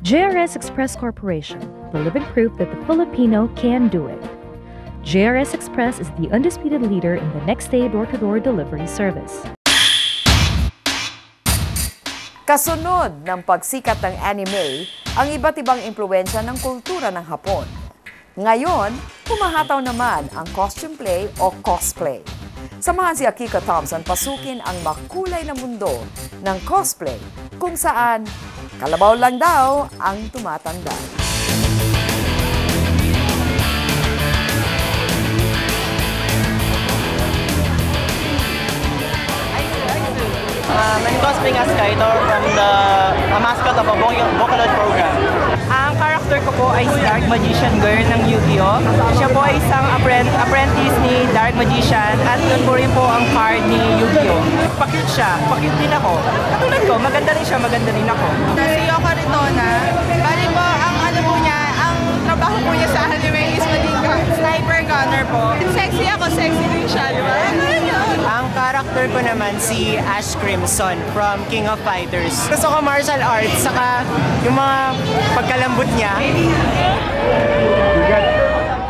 JRS Express Corporation, the living proof that the Filipino can do it. JRS Express is the undisputed leader in the next-day door-to-door delivery service. Kasunod ng pagsikat ng anime, ang iba't ibang impluwensya ng kultura ng Hapon. Ngayon, humahataw naman ang costume play o cosplay. Samahan si Akiko Thompson pasukin ang makulay na mundo ng cosplay kung saan kalabaw lang daw ang tumatanda. I'm cosplaying as Kaito from a mascot of a Vocaloid program. Ang character ko po ay si Dark Magician Girl ng Yu-Gi-Oh! Siya po ay isang apprentice ni Dark Magician at yun po rin po ang card ni Yu-Gi-Oh! Pa-cute siya, pa-cute din ako. Katulad ko, maganda rin siya, maganda rin ako. Si Yoko Ritona, bali po ang ano po niya, ang trabaho po niya sa anime is maging sniper gunner po. Sexy ako, sexy din siya, di ba? Ang character ko naman si Ash Crimson from King of Fighters. Gusto ko martial arts, saka yung mga pagkalambot niya.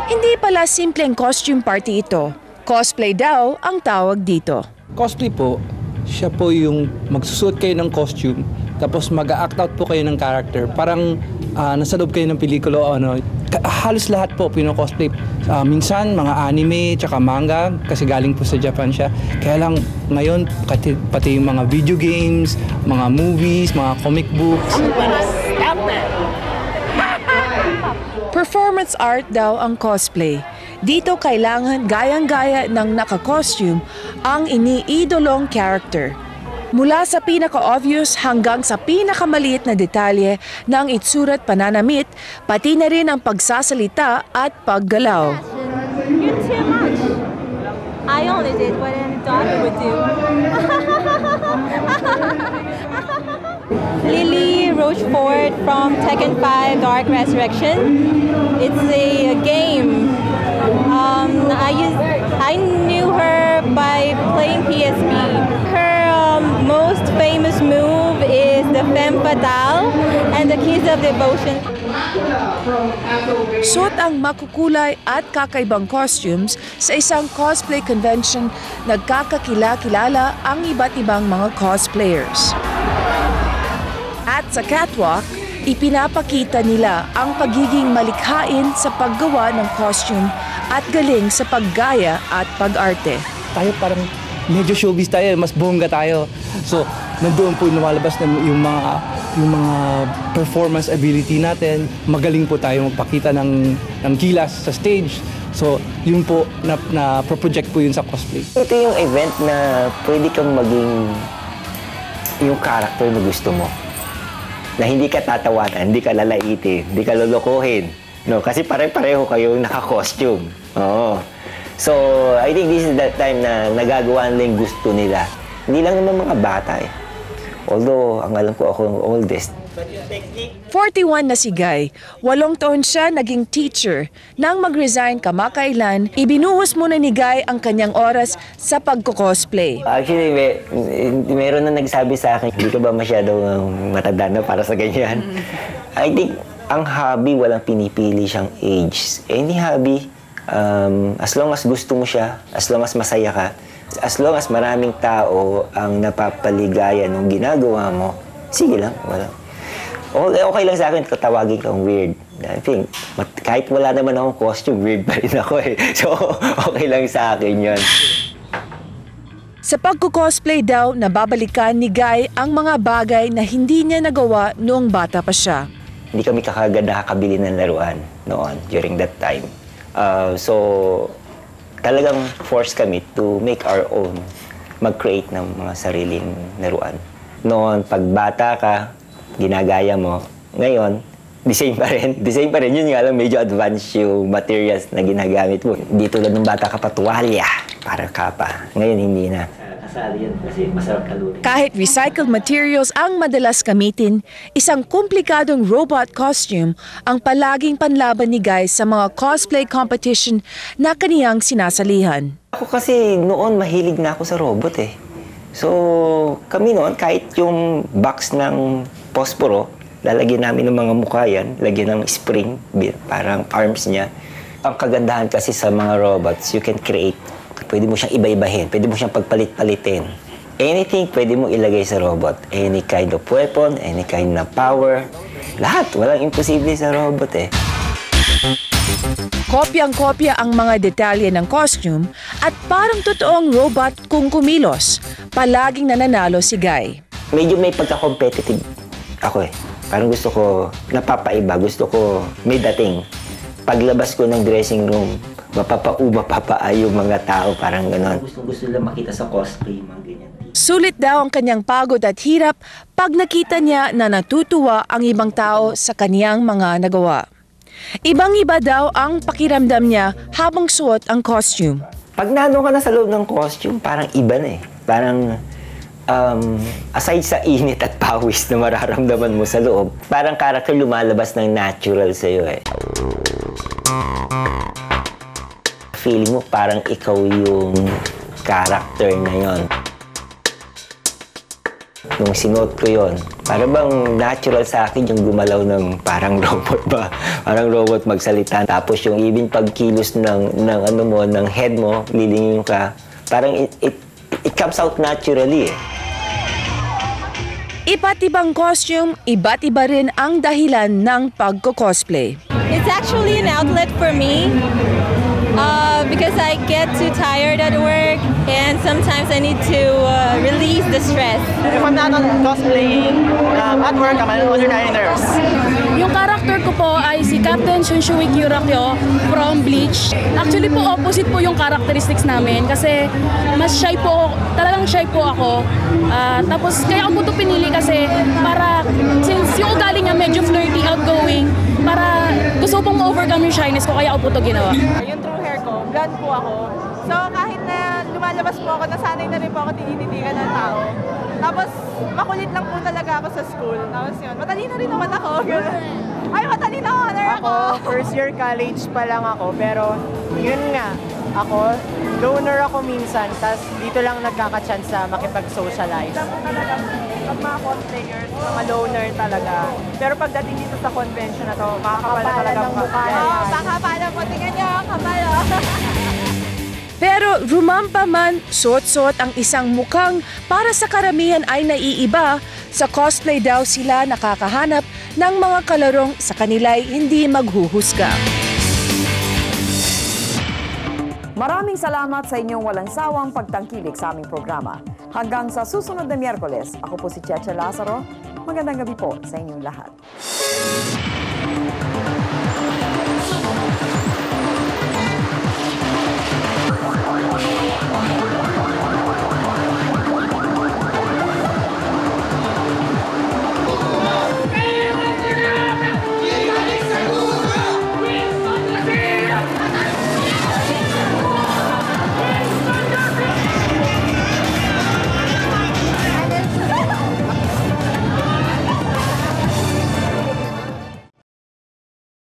Hindi pala simpleng costume party ito. Cosplay daw ang tawag dito. Cosplay po, siya po yung magsusuot kayo ng costume, tapos mag-act out po kayo ng character. Parang nasa loob kayo ng pelikula o ano. Halos lahat po pino-cosplay. Minsan mga anime tsaka manga kasi galing po sa Japan siya. Kaya lang ngayon pati yung mga video games, mga movies, mga comic books. Performance art daw ang cosplay. Dito kailangan gayang-gaya ng naka-costume ang iniidolong character. Mula sa pinaka-obvious hanggang sa pinakamaliit na detalye ng itsura at pananamit, pati na rin ang pagsasalita at paggalaw. You're too much. I only did what a daughter would do. Lily Rochefort from Tekken 5 Dark Resurrection. It's a game. I knew her by playing PSP. Her most famous move is the Femme Fatale and the Kiss of Devotion. Suot ang makukulay at kakaibang costumes sa isang cosplay convention, nagkakakilala ang iba't ibang mga cosplayers. At sa catwalk, ipinapakita nila ang pagiging malikhain sa paggawa ng costume at galing sa paggaya at pag-arte. Tayo parang medyo showbiz tayo, mas bongga tayo. So, nandoon po lumalabas na yung mga performance ability natin. Magaling po tayo magpakita ng kilas sa stage. So, yun po, na-project po yun sa cosplay. Ito yung event na pwede kang maging yung character na gusto mo. Na hindi ka tatawanan, hindi ka lalaitin, hindi ka lolokohin. No, kasi pare-pareho kayong naka-costume. Oo. So, I think this is that time na nagagawa nila yung gusto nila. Hindi lang naman mga bata eh. Although, ang alam ko ako ang oldest. 41 na si Guy. 8 taon siya naging teacher. Nang mag-resign kamakailan, ibinuhos muna ni Guy ang kanyang oras sa pagko-cosplay. Actually, meron na nagsabi sa akin, hindi ka ba masyadong matanda na para sa ganyan? I think, ang hobby, walang pinipili siyang age. Any hobby, as long as gusto mo siya, as long as masaya ka, as long as maraming tao ang napapaligaya nung ginagawa mo, sige lang, wala. Okay lang sa akin, tawagin kang weird. I think, kahit wala naman akong costume, weird pa rin ako eh. So, okay lang sa akin yun. Sa pagko-cosplay daw, nababalikan ni Guy ang mga bagay na hindi niya nagawa noong bata pa siya. Hindi kami kakagad nakakabili ng laruan noon, during that time. So, talagang force kami to make our own, mag-create ng mga sariling laruan. Noon, pag bata ka, ginagaya mo. Ngayon, the same pa rin. The same pa rin. Yun nga lang, medyo advanced yung materials na ginagamit mo. Hindi tulad ng bata ka pa, tuwalya para ka pa. Ngayon, hindi na. Kasali yan kasi masarap kalunin. Kahit recycled materials ang madalas gamitin, isang komplikadong robot costume ang palaging panlaban ni Guy sa mga cosplay competition na kaniyang sinasalihan. Ako kasi noon mahilig na ako sa robot eh. So, kami noon, kahit yung box ng posporo lalagyan namin ng mga mukha yan, lagyan ng spring, parang arms niya. Ang kagandahan kasi sa mga robots, you can create. Pwede mo siyang iba-ibahin, pwede mo siyang pagpalit-palitin. Anything pwede mo ilagay sa robot. Any kind of weapon, any kind of power. Lahat, walang imposible sa robot eh. Kopyang-kopya ang mga detalye ng costume at parang totoong robot kung kumilos. Palaging nananalo si Guy. Medyo may pagka-competitive ako eh. Parang gusto ko napapaiba, gusto ko may dating. Paglabas ko ng dressing room, mapapaa yung mga tao, parang gano'n. Gusto lang makita sa cosplay, mga ganyan. Sulit daw ang kanyang pagod at hirap pag nakita niya na natutuwa ang ibang tao sa kaniyang mga nagawa. Ibang-iba daw ang pakiramdam niya habang suot ang costume. Pag nandun ka na sa loob ng costume, parang iba na eh. Parang aside sa init at pawis na mararamdaman mo sa loob, parang character lumalabas ng natural sa'yo eh. Feeling mo parang ikaw yung character na yon. Nung sinuot ko yon, parang bang natural sa akin yung gumalaw ng parang robot ba? Parang robot magsalita. Tapos yung even pagkilos ng ano mo, ng head mo, lilingin ka. Parang it comes out naturally eh. Iba't ibang costume, iba't iba rin ang dahilan ng pagko-cosplay. It's actually an outlet for me because I get too tired at work and sometimes I need to release the stress. If I'm not cosplaying at work, I'm an ordinary nurse. Yung character ko po ay si Captain Shunshui Kyurakyo from Bleach. Actually po, opposite po yung characteristics namin kasi mas shy po, talagang shy po ako. Tapos kaya ako po ito pinili kasi para, since yung ugali niya medyo flirty, outgoing, para gusto pong ma-overcome yung shyness ko, kaya ako po ito ginawa. Yung true hair ko, blonde po ako. So kahit na lumalabas po ako, nasanay na rin po ako tinititigan ng tao. Tapos makulit lang po talaga ako sa school. Tapos yun, matalino rin naman ako. Ay, matalino honor ako! First year college pa lang ako, pero yun nga, ako, loner ako minsan, tas dito lang nagkaka-chance na makipag-socialize. Alam mo talaga, pag mga cosplayers, mga loner talaga. Pero pagdating dito sa convention na to, makakapala talaga ng mukha. Oo, baka pala po, tingnan niyo ang kapal. Pero rumampa man, suot-suot ang isang mukhang para sa karamihan ay naiiba, sa cosplay daw sila nakakahanap ng mga kalarong sa kanila'y hindi maghuhusga. Maraming salamat sa inyong walang sawang pagtangkilik sa aming programa. Hanggang sa susunod na Miyerkules, ako po si Cheche Lazaro. Magandang gabi po sa inyong lahat.